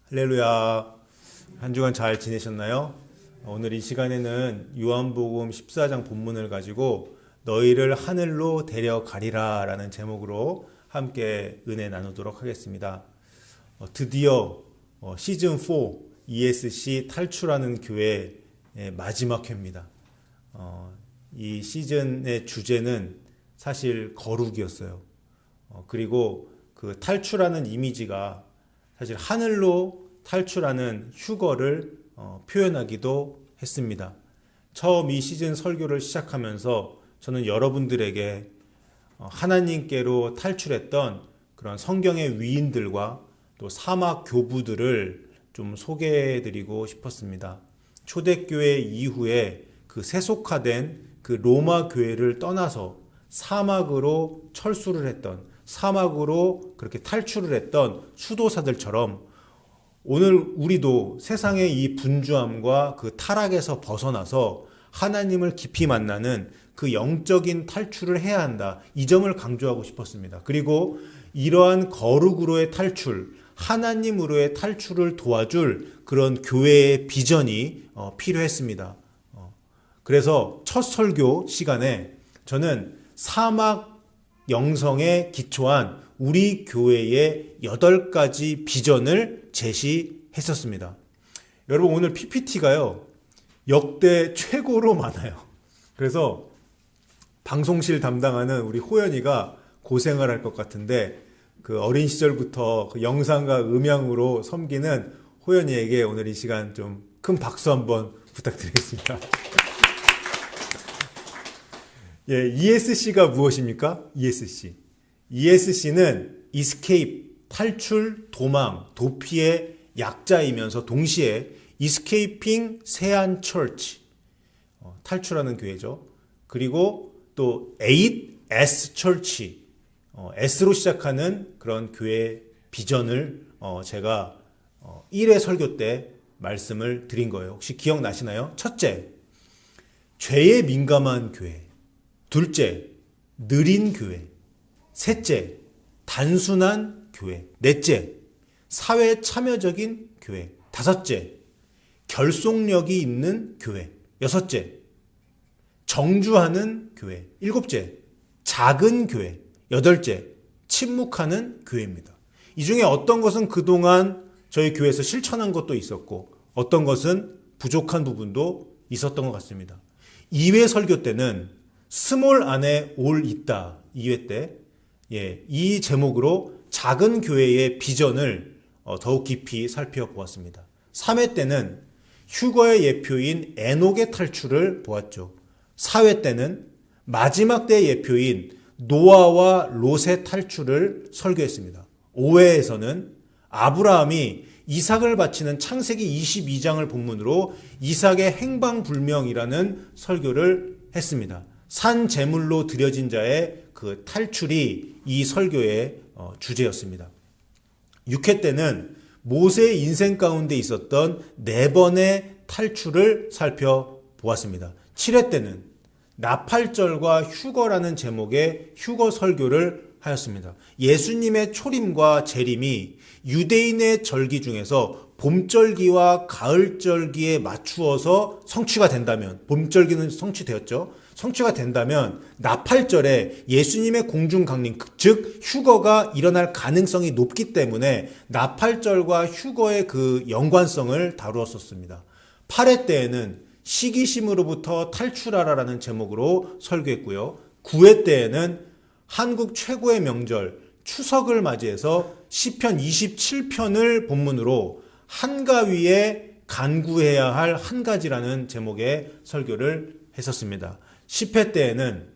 할렐루야. 한 주간 잘 지내셨나요? 오늘 이 시간에는 요한복음 14장 본문을 가지고 너희를 하늘로 데려가리라 라는 제목으로 함께 은혜 나누도록 하겠습니다. 드디어 시즌4 ESC 탈출하는 교회 마지막 회입니다. 이 시즌의 주제는 사실 거룩이었어요. 그리고 그 탈출하는 이미지가 사실 하늘로 탈출하는 휴거를 표현하기도 했습니다. 처음 이 시즌 설교를 시작하면서 저는 여러분들에게 하나님께로 탈출했던 그런 성경의 위인들과 또 사막 교부들을 좀 소개해드리고 싶었습니다. 초대교회 이후에 그 세속화된 그 로마 교회를 떠나서 사막으로 철수를 했던, 사막으로 그렇게 탈출을 했던 수도사들처럼 오늘 우리도 세상의 이 분주함과 그 타락에서 벗어나서 하나님을 깊이 만나는 그 영적인 탈출을 해야 한다. 이 점을 강조하고 싶었습니다. 그리고 이러한 거룩으로의 탈출, 하나님으로의 탈출을 도와줄 그런 교회의 비전이 필요했습니다. 그래서 첫 설교 시간에 저는 사막 영성에 기초한 우리 교회의 8가지 비전을 제시했었습니다. 여러분 오늘 PPT가요 역대 최고로 많아요. 그래서 방송실 담당하는 우리 호연이가 고생을 할 것 같은데 그 어린 시절부터 그 영상과 음향으로 섬기는 호연이에게 오늘 이 시간 좀 큰 박수 한번 부탁드리겠습니다. 예, ESC가 무엇입니까? ESC. ESC는 escape, 탈출, 도망, 도피의 약자이면서 동시에 escaping 세안 church, 탈출하는 교회죠. 그리고 또 8S church, S로 시작하는 그런 교회 비전을 제가 1회 설교 때 말씀을 드린 거예요. 혹시 기억나시나요? 첫째, 죄에 민감한 교회. 둘째, 느린 교회. 셋째, 단순한 교회. 넷째, 사회 참여적인 교회. 다섯째, 결속력이 있는 교회. 여섯째, 정주하는 교회. 일곱째, 작은 교회. 여덟째, 침묵하는 교회입니다. 이 중에 어떤 것은 그동안 저희 교회에서 실천한 것도 있었고 어떤 것은 부족한 부분도 있었던 것 같습니다. 2회 설교 때는 스몰 안에 올 있다. 2회 때 이 제목으로 작은 교회의 비전을 더욱 깊이 살펴보았습니다. 3회 때는 휴거의 예표인 에녹의 탈출을 보았죠. 4회 때는 마지막 때의 예표인 노아와 롯의 탈출을 설교했습니다. 5회에서는 아브라함이 이삭을 바치는 창세기 22장을 본문으로 이삭의 행방불명이라는 설교를 했습니다. 산 제물로 드려진 자의 그 탈출이 이 설교의 주제였습니다. 6회 때는 모세의 인생 가운데 있었던 4번의 탈출을 살펴보았습니다. 7회 때는 나팔절과 휴거라는 제목의 휴거 설교를 하였습니다. 예수님의 초림과 재림이 유대인의 절기 중에서 봄절기와 가을절기에 맞추어서 성취가 된다면, 봄절기는 성취되었죠. 성취가 된다면 나팔절에 예수님의 공중강림, 즉 휴거가 일어날 가능성이 높기 때문에 나팔절과 휴거의 그 연관성을 다루었었습니다. 8회 때에는 시기심으로부터 탈출하라라는 제목으로 설교했고요. 9회 때에는 한국 최고의 명절 추석을 맞이해서 시편 27편을 본문으로 한가위에 간구해야 할 한 가지라는 제목의 설교를 했었습니다. 10회 때에는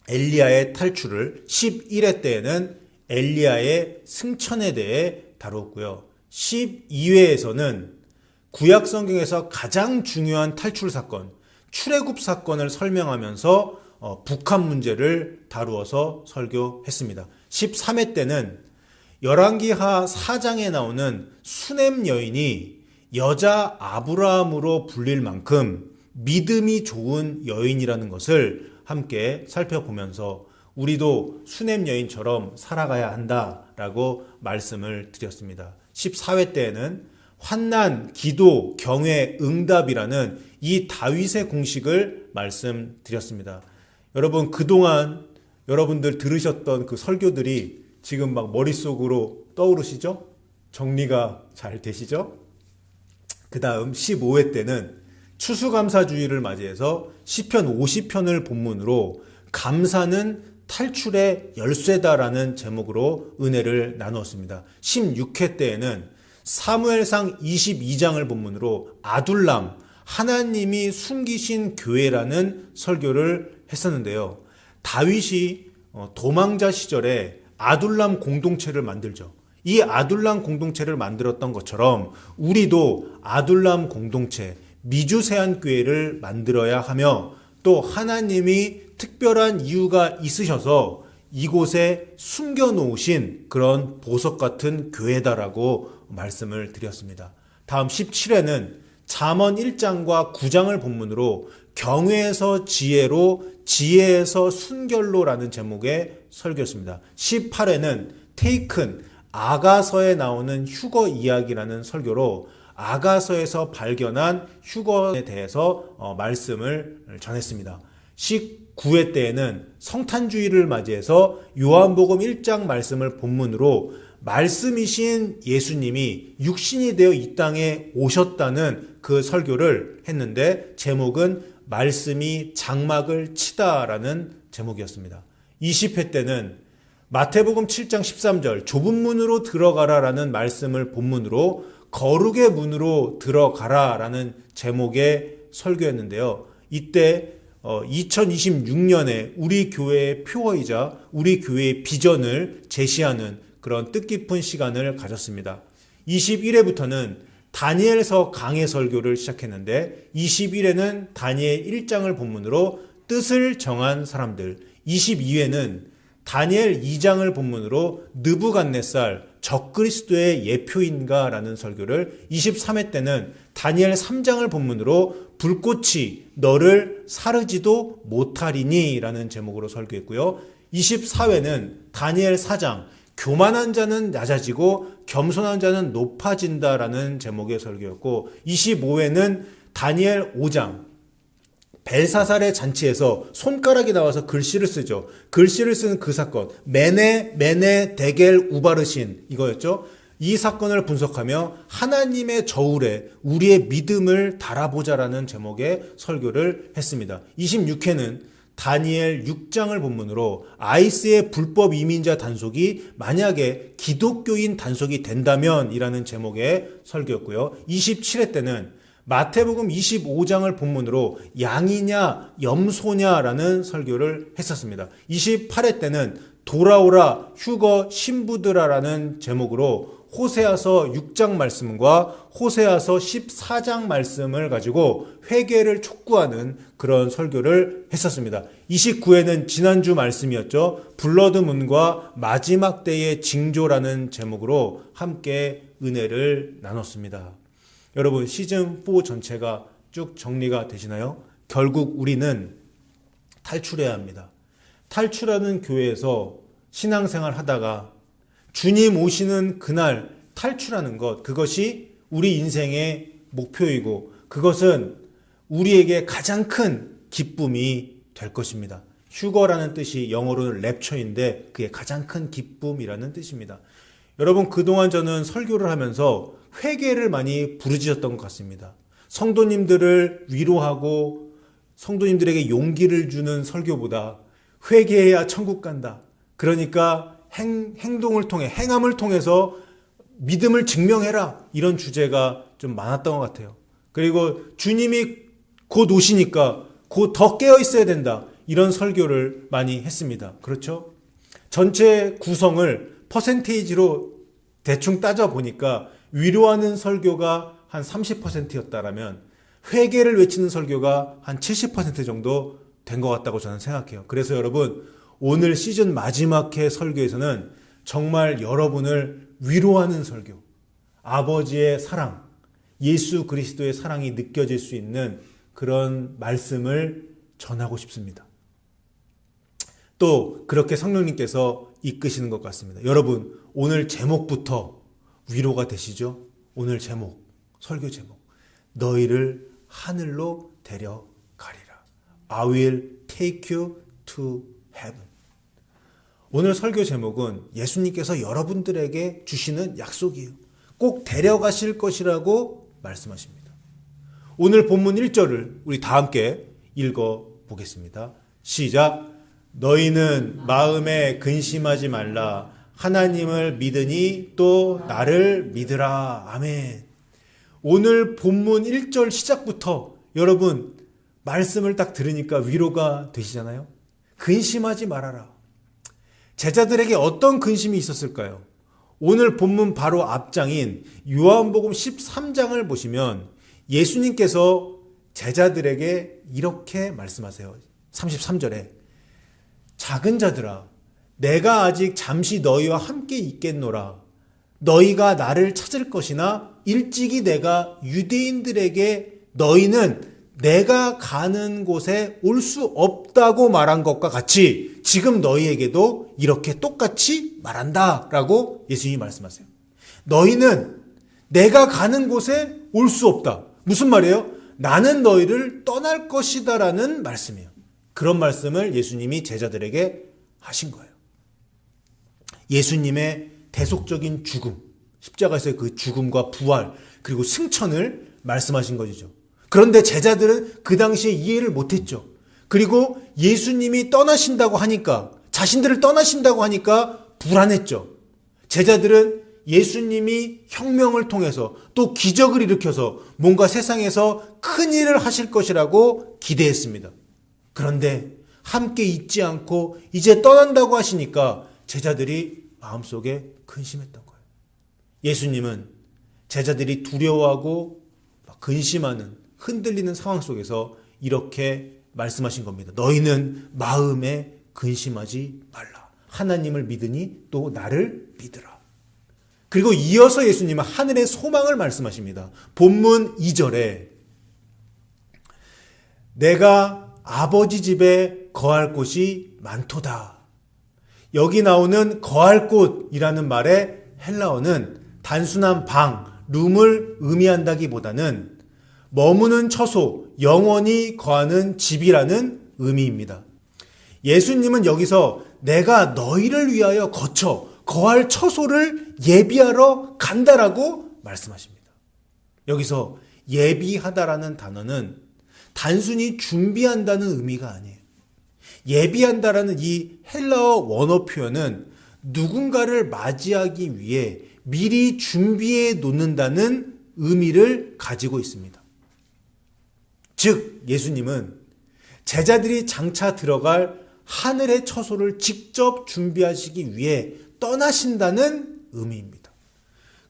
엘리야의 탈출을, 11회 때에는 엘리야의 승천에 대해 다루었고요. 12회에서는 구약 성경에서 가장 중요한 탈출 사건, 출애굽 사건을 설명하면서 북한 문제를 다루어서 설교했습니다. 13회 때는 열왕기하 4장에 나오는 수넴 여인이 여자 아브라함으로 불릴 만큼 믿음이 좋은 여인이라는 것을 함께 살펴보면서 우리도 수넴 여인처럼 살아가야 한다라고 말씀을 드렸습니다. 14회 때에는 환난, 기도, 경외, 응답이라는 이 다윗의 공식을 말씀드렸습니다. 여러분, 그동안 여러분들 들으셨던 그 설교들이 지금 막 머릿속으로 떠오르시죠? 정리가 잘 되시죠? 그 다음 15회 때는 추수감사주의를 맞이해서 시편 50편을 본문으로 감사는 탈출의 열쇠다라는 제목으로 은혜를 나누었습니다. 16회 때에는 사무엘상 22장을 본문으로 아둘람, 하나님이 숨기신 교회라는 설교를 했었는데요. 다윗이 도망자 시절에 아둘람 공동체를 만들죠. 이 아둘람 공동체를 만들었던 것처럼 우리도 아둘람 공동체, 미주세안교회를 만들어야 하며 또 하나님이 특별한 이유가 있으셔서 이곳에 숨겨놓으신 그런 보석 같은 교회다라고 말씀을 드렸습니다. 다음 17회는 잠언 1장과 9장을 본문으로 경외에서 지혜로, 지혜에서 순결로라는 제목의 설교였습니다. 18회는 테이큰, 아가서에 나오는 휴거 이야기라는 설교로 아가서에서 발견한 휴거에 대해서 말씀을 전했습니다. 19회 때에는 성탄주의를 맞이해서 요한복음 1장 말씀을 본문으로 말씀이신 예수님이 육신이 되어 이 땅에 오셨다는 그 설교를 했는데 제목은 말씀이 장막을 치다라는 제목이었습니다. 20회 때는 마태복음 7장 13절 좁은 문으로 들어가라라는 말씀을 본문으로 거룩의 문으로 들어가라라는 제목의 설교였는데요. 이때 2026년에 우리 교회의 표어이자 우리 교회의 비전을 제시하는 그런 뜻깊은 시간을 가졌습니다. 21회부터는 다니엘서 강해 설교를 시작했는데 21회는 다니엘 1장을 본문으로 뜻을 정한 사람들, 22회는 다니엘 2장을 본문으로 느부갓네살 적그리스도의 예표인가라는 설교를 23회 때는 다니엘 3장을 본문으로 불꽃이 너를 사르지도 못하리니 라는 제목으로 설교했고요. 24회는 다니엘 4장 교만한 자는 낮아지고 겸손한 자는 높아진다라는 제목의 설교였고 25회는 다니엘 5장 벨사살의 잔치에서 손가락이 나와서 글씨를 쓰죠. 글씨를 쓰는 그 사건 메네 데겔 우바르신 이거였죠. 이 사건을 분석하며 하나님의 저울에 우리의 믿음을 달아보자라는 제목의 설교를 했습니다. 26회는 다니엘 6장을 본문으로 아이스의 불법 이민자 단속이 만약에 기독교인 단속이 된다면 이라는 제목의 설교였고요. 27회 때는 마태복음 25장을 본문으로 양이냐 염소냐라는 설교를 했었습니다. 28회 때는 돌아오라 휴거 신부들아라는 제목으로 호세아서 6장 말씀과 호세아서 14장 말씀을 가지고 회개를 촉구하는 그런 설교를 했었습니다. 29회는 지난주 말씀이었죠. 블러드문과 마지막 때의 징조라는 제목으로 함께 은혜를 나눴습니다. 여러분 시즌4 전체가 쭉 정리가 되시나요? 결국 우리는 탈출해야 합니다. 탈출하는 교회에서 신앙생활 하다가 주님 오시는 그날 탈출하는 것, 그것이 우리 인생의 목표이고 그것은 우리에게 가장 큰 기쁨이 될 것입니다. 휴거라는 뜻이 영어로는 랩처인데 그게 가장 큰 기쁨이라는 뜻입니다. 여러분 그동안 저는 설교를 하면서 회개를 많이 부르짖었던 것 같습니다. 성도님들을 위로하고 성도님들에게 용기를 주는 설교보다 회개해야 천국 간다. 그러니까 행동을 통해 행함을 통해서 믿음을 증명해라. 이런 주제가 좀 많았던 것 같아요. 그리고 주님이 곧 오시니까 곧 더 깨어 있어야 된다. 이런 설교를 많이 했습니다. 그렇죠? 전체 구성을 퍼센테이지로 대충 따져보니까 위로하는 설교가 한 30%였다라면 회개를 외치는 설교가 한 70% 정도 된 것 같다고 저는 생각해요. 그래서 여러분 오늘 시즌 마지막 회 설교에서는 정말 여러분을 위로하는 설교, 아버지의 사랑, 예수 그리스도의 사랑이 느껴질 수 있는 그런 말씀을 전하고 싶습니다. 또 그렇게 성령님께서 이끄시는 것 같습니다. 여러분 오늘 제목부터 위로가 되시죠? 오늘 제목, 설교 제목. 너희를 하늘로 데려가리라. I will take you to heaven. 오늘 설교 제목은 예수님께서 여러분들에게 주시는 약속이에요. 꼭 데려가실 것이라고 말씀하십니다. 오늘 본문 1절을 우리 다 함께 읽어보겠습니다. 시작. 너희는 마음에 근심하지 말라. 하나님을 믿으니 또 나를 믿으라. 아멘. 오늘 본문 1절 시작부터 여러분 말씀을 딱 들으니까 위로가 되시잖아요. 근심하지 말아라. 제자들에게 어떤 근심이 있었을까요? 오늘 본문 바로 앞장인 요한복음 13장을 보시면 예수님께서 제자들에게 이렇게 말씀하세요. 33절에 작은 자들아 내가 아직 잠시 너희와 함께 있겠노라. 너희가 나를 찾을 것이나 일찍이 내가 유대인들에게 너희는 내가 가는 곳에 올 수 없다고 말한 것과 같이 지금 너희에게도 이렇게 똑같이 말한다 라고 예수님이 말씀하세요. 너희는 내가 가는 곳에 올 수 없다. 무슨 말이에요? 나는 너희를 떠날 것이다 라는 말씀이에요. 그런 말씀을 예수님이 제자들에게 하신 거예요. 예수님의 대속적인 죽음, 십자가에서의 그 죽음과 부활 그리고 승천을 말씀하신 것이죠. 그런데 제자들은 그 당시에 이해를 못했죠. 그리고 예수님이 떠나신다고 하니까 자신들을 떠나신다고 하니까 불안했죠. 제자들은 예수님이 혁명을 통해서 또 기적을 일으켜서 뭔가 세상에서 큰 일을 하실 것이라고 기대했습니다. 그런데 함께 있지 않고 이제 떠난다고 하시니까 제자들이 마음속에 근심했던 거예요. 예수님은 제자들이 두려워하고 근심하는 흔들리는 상황 속에서 이렇게 말씀하신 겁니다. 너희는 마음에 근심하지 말라. 하나님을 믿으니 또 나를 믿으라. 그리고 이어서 예수님은 하늘의 소망을 말씀하십니다. 본문 2절에 내가 아버지 집에 거할 곳이 많도다. 여기 나오는 거할 곳이라는 말의 헬라어는 단순한 방, 룸을 의미한다기보다는 머무는 처소, 영원히 거하는 집이라는 의미입니다. 예수님은 여기서 내가 너희를 위하여 거할 처소를 예비하러 간다라고 말씀하십니다. 여기서 예비하다라는 단어는 단순히 준비한다는 의미가 아니에요. 예비한다라는 이 헬라어 원어 표현은 누군가를 맞이하기 위해 미리 준비해 놓는다는 의미를 가지고 있습니다. 즉 예수님은 제자들이 장차 들어갈 하늘의 처소를 직접 준비하시기 위해 떠나신다는 의미입니다.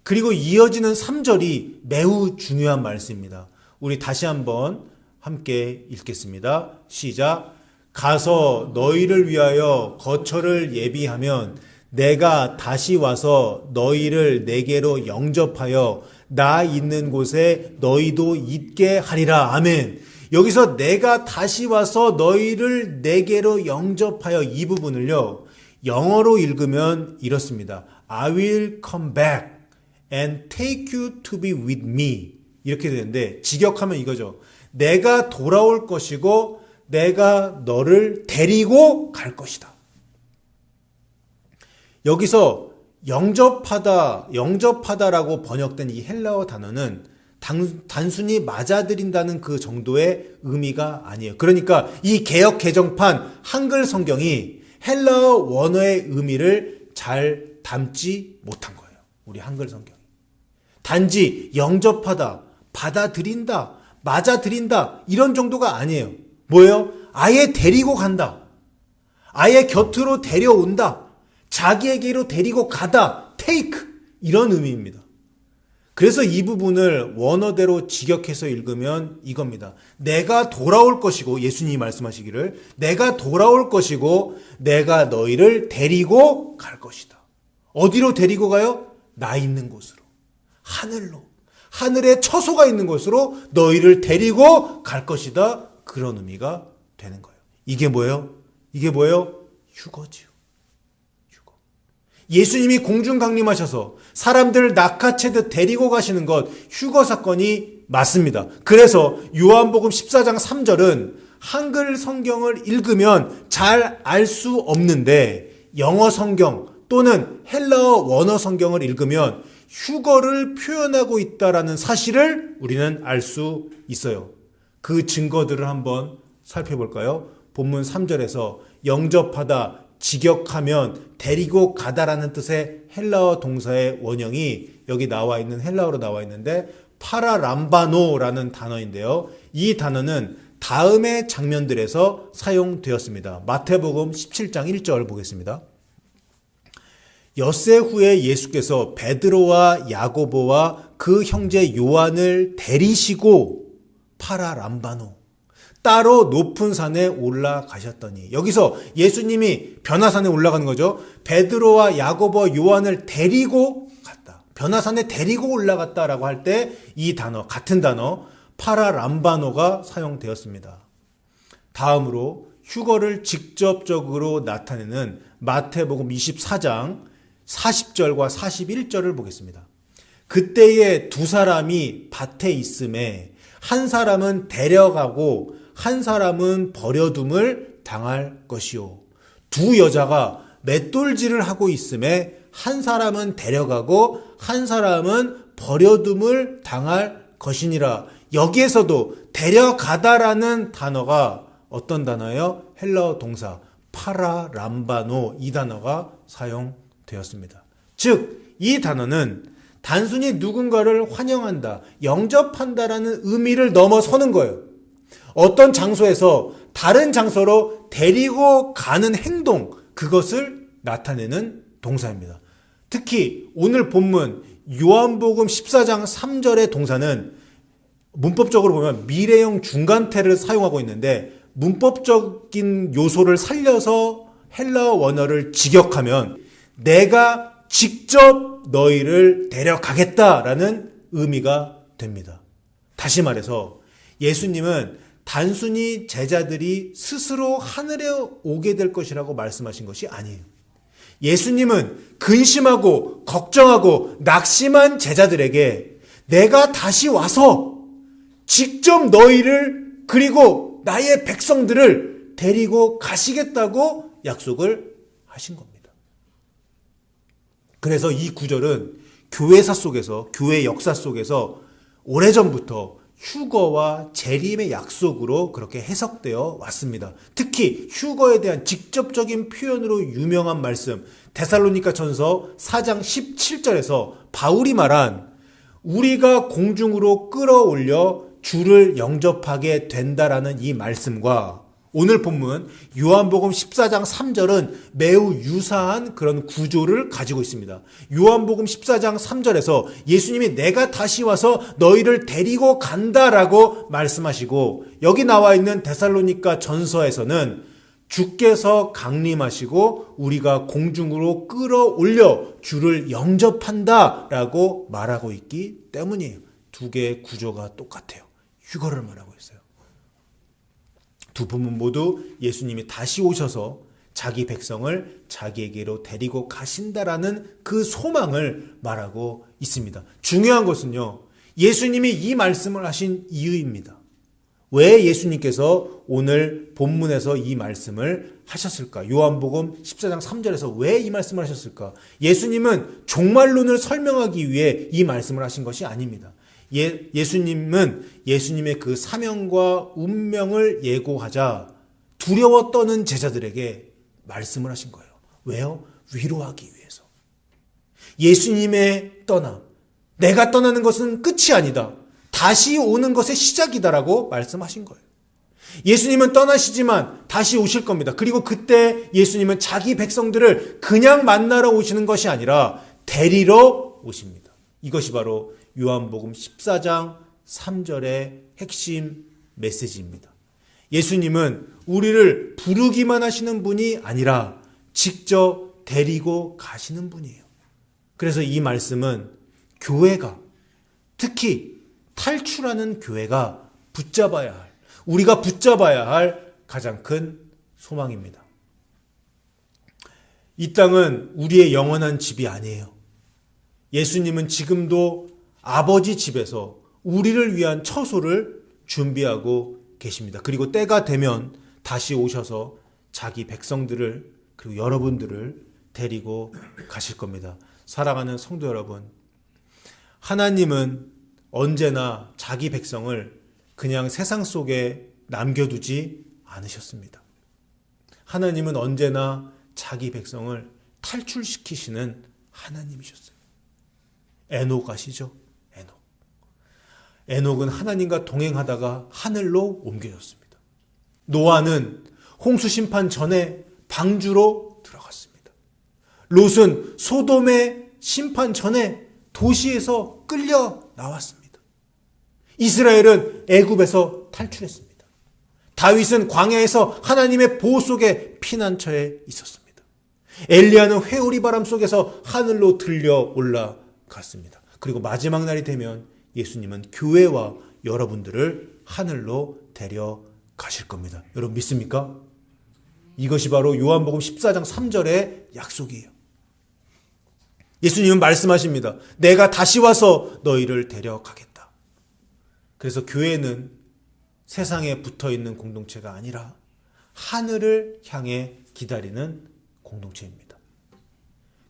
그리고 이어지는 3절이 매우 중요한 말씀입니다. 우리 다시 한번 함께 읽겠습니다. 시작. 가서 너희를 위하여 거처를 예비하면 내가 다시 와서 너희를 내게로 영접하여 나 있는 곳에 너희도 있게 하리라. 아멘. 여기서 내가 다시 와서 너희를 내게로 영접하여 이 부분을요. 영어로 읽으면 이렇습니다. I will come back and take you to be with me. 이렇게 되는데 직역하면 이거죠. 내가 돌아올 것이고 내가 너를 데리고 갈 것이다. 여기서 영접하다라고 번역된 이 헬라어 단어는 단순히 맞아들인다는 그 정도의 의미가 아니에요. 그러니까 이 개역 개정판 한글 성경이 헬라어 원어의 의미를 잘 담지 못한 거예요. 우리 한글 성경이. 단지 영접하다, 받아들인다, 맞아들인다 이런 정도가 아니에요. 뭐예요? 아예 데리고 간다. 아예 곁으로 데려온다. 자기에게로 데리고 가다. take 이런 의미입니다. 그래서 이 부분을 원어대로 직역해서 읽으면 이겁니다. 내가 돌아올 것이고 예수님이 말씀하시기를 내가 돌아올 것이고 내가 너희를 데리고 갈 것이다. 어디로 데리고 가요? 나 있는 곳으로. 하늘로. 하늘에 처소가 있는 곳으로 너희를 데리고 갈 것이다. 그런 의미가 되는 거예요. 이게 뭐예요? 휴거지요. 휴거. 예수님이 공중 강림하셔서 사람들을 낚아채듯 데리고 가시는 것, 휴거 사건이 맞습니다. 그래서 요한복음 14장 3절은 한글 성경을 읽으면 잘 알 수 없는데 영어 성경 또는 헬라어 원어 성경을 읽으면 휴거를 표현하고 있다라는 사실을 우리는 알 수 있어요. 그 증거들을 한번 살펴볼까요? 본문 3절에서 영접하다, 직역하면, 데리고 가다라는 뜻의 헬라어 동사의 원형이 여기 나와 있는 헬라어로 나와 있는데 파라람바노라는 단어인데요. 이 단어는 다음의 장면들에서 사용되었습니다. 마태복음 17장 1절 보겠습니다. 엿새 후에 예수께서 베드로와 야고보와 그 형제 요한을 데리시고 파라람바노 따로 높은 산에 올라가셨더니, 여기서 예수님이 변화산에 올라가는 거죠. 베드로와 야고보 요한을 데리고 갔다. 변화산에 데리고 올라갔다라고 할 때 이 단어, 같은 단어 파라람바노가 사용되었습니다. 다음으로 휴거를 직접적으로 나타내는 마태복음 24장 40절과 41절을 보겠습니다. 그때에 두 사람이 밭에 있음에 한 사람은 데려가고 한 사람은 버려둠을 당할 것이요. 두 여자가 맷돌질을 하고 있음에 한 사람은 데려가고 한 사람은 버려둠을 당할 것이니라. 여기에서도 데려가다라는 단어가 어떤 단어예요? 헬라어 동사 파라람바노, 이 단어가 사용되었습니다. 즉, 이 단어는 단순히 누군가를 환영한다, 영접한다라는 의미를 넘어서는 거예요. 어떤 장소에서 다른 장소로 데리고 가는 행동, 그것을 나타내는 동사입니다. 특히 오늘 본문 요한복음 14장 3절의 동사는 문법적으로 보면 미래형 중간태를 사용하고 있는데, 문법적인 요소를 살려서 헬라어 원어를 직역하면 내가 직접 너희를 데려가겠다라는 의미가 됩니다. 다시 말해서 예수님은 단순히 제자들이 스스로 하늘에 오게 될 것이라고 말씀하신 것이 아니에요. 예수님은 근심하고 걱정하고 낙심한 제자들에게 내가 다시 와서 직접 너희를, 그리고 나의 백성들을 데리고 가시겠다고 약속을 하신 겁니다. 그래서 이 구절은 교회사 속에서, 교회 역사 속에서 오래전부터 휴거와 재림의 약속으로 그렇게 해석되어 왔습니다. 특히 휴거에 대한 직접적인 표현으로 유명한 말씀, 데살로니가전서 4장 17절에서 바울이 말한 우리가 공중으로 끌어올려 주를 영접하게 된다라는 이 말씀과 오늘 본문 요한복음 14장 3절은 매우 유사한 그런 구조를 가지고 있습니다. 요한복음 14장 3절에서 예수님이 내가 다시 와서 너희를 데리고 간다라고 말씀하시고, 여기 나와 있는 데살로니가 전서에서는 주께서 강림하시고 우리가 공중으로 끌어올려 주를 영접한다라고 말하고 있기 때문이에요. 두 개의 구조가 똑같아요. 휴거를 말하고 있어요. 두 부분 모두 예수님이 다시 오셔서 자기 백성을 자기에게로 데리고 가신다라는 그 소망을 말하고 있습니다. 중요한 것은요, 예수님이 이 말씀을 하신 이유입니다. 왜 예수님께서 오늘 본문에서 이 말씀을 하셨을까? 요한복음 14장 3절에서 왜 이 말씀을 하셨을까? 예수님은 종말론을 설명하기 위해 이 말씀을 하신 것이 아닙니다. 예수님은 예수님의 그 사명과 운명을 예고하자 두려워 떠는 제자들에게 말씀을 하신 거예요. 왜요? 위로하기 위해서. 예수님의 떠남, 내가 떠나는 것은 끝이 아니다, 다시 오는 것의 시작이다라고 말씀하신 거예요. 예수님은 떠나시지만 다시 오실 겁니다. 그리고 그때 예수님은 자기 백성들을 그냥 만나러 오시는 것이 아니라 데리러 오십니다. 이것이 바로 요한복음 14장 3절의 핵심 메시지입니다. 예수님은 우리를 부르기만 하시는 분이 아니라 직접 데리고 가시는 분이에요. 그래서 이 말씀은 교회가, 특히 탈출하는 교회가 붙잡아야 할, 우리가 붙잡아야 할 가장 큰 소망입니다. 이 땅은 우리의 영원한 집이 아니에요. 예수님은 지금도 아버지 집에서 우리를 위한 처소를 준비하고 계십니다. 그리고 때가 되면 다시 오셔서 자기 백성들을, 그리고 여러분들을 데리고 가실 겁니다. 사랑하는 성도 여러분, 하나님은 언제나 자기 백성을 그냥 세상 속에 남겨두지 않으셨습니다. 하나님은 언제나 자기 백성을 탈출시키시는 하나님이셨어요. 에녹 아시죠? 에녹은 하나님과 동행하다가 하늘로 옮겨졌습니다. 노아는 홍수 심판 전에 방주로 들어갔습니다. 롯은 소돔의 심판 전에 도시에서 끌려 나왔습니다. 이스라엘은 애굽에서 탈출했습니다. 다윗은 광야에서 하나님의 보호 속에 피난처에 있었습니다. 엘리야는 회오리 바람 속에서 하늘로 들려 올라갔습니다. 그리고 마지막 날이 되면 예수님은 교회와 여러분들을 하늘로 데려가실 겁니다. 여러분 믿습니까? 이것이 바로 요한복음 14장 3절의 약속이에요. 예수님은 말씀하십니다. 내가 다시 와서 너희를 데려가겠다. 그래서 교회는 세상에 붙어있는 공동체가 아니라 하늘을 향해 기다리는 공동체입니다.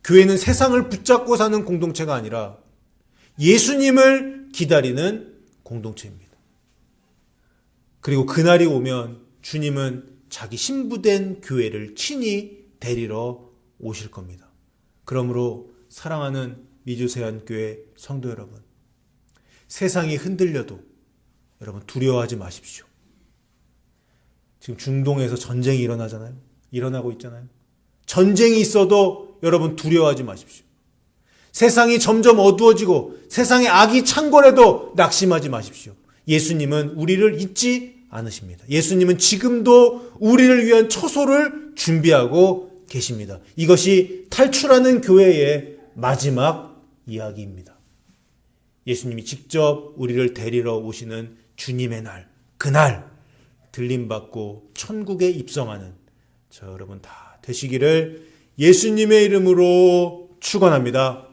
교회는 세상을 붙잡고 사는 공동체가 아니라 예수님을 기다리는 공동체입니다. 그리고 그날이 오면 주님은 자기 신부된 교회를 친히 데리러 오실 겁니다. 그러므로 사랑하는 미주세안교회 성도 여러분, 세상이 흔들려도 여러분 두려워하지 마십시오. 지금 중동에서 전쟁이 일어나고 있잖아요. 전쟁이 있어도 여러분 두려워하지 마십시오. 세상이 점점 어두워지고 세상의 악이 창궐해도 낙심하지 마십시오. 예수님은 우리를 잊지 않으십니다. 예수님은 지금도 우리를 위한 처소를 준비하고 계십니다. 이것이 탈출하는 교회의 마지막 이야기입니다. 예수님이 직접 우리를 데리러 오시는 주님의 날, 그날 들림받고 천국에 입성하는 저 여러분 다 되시기를 예수님의 이름으로 축원합니다.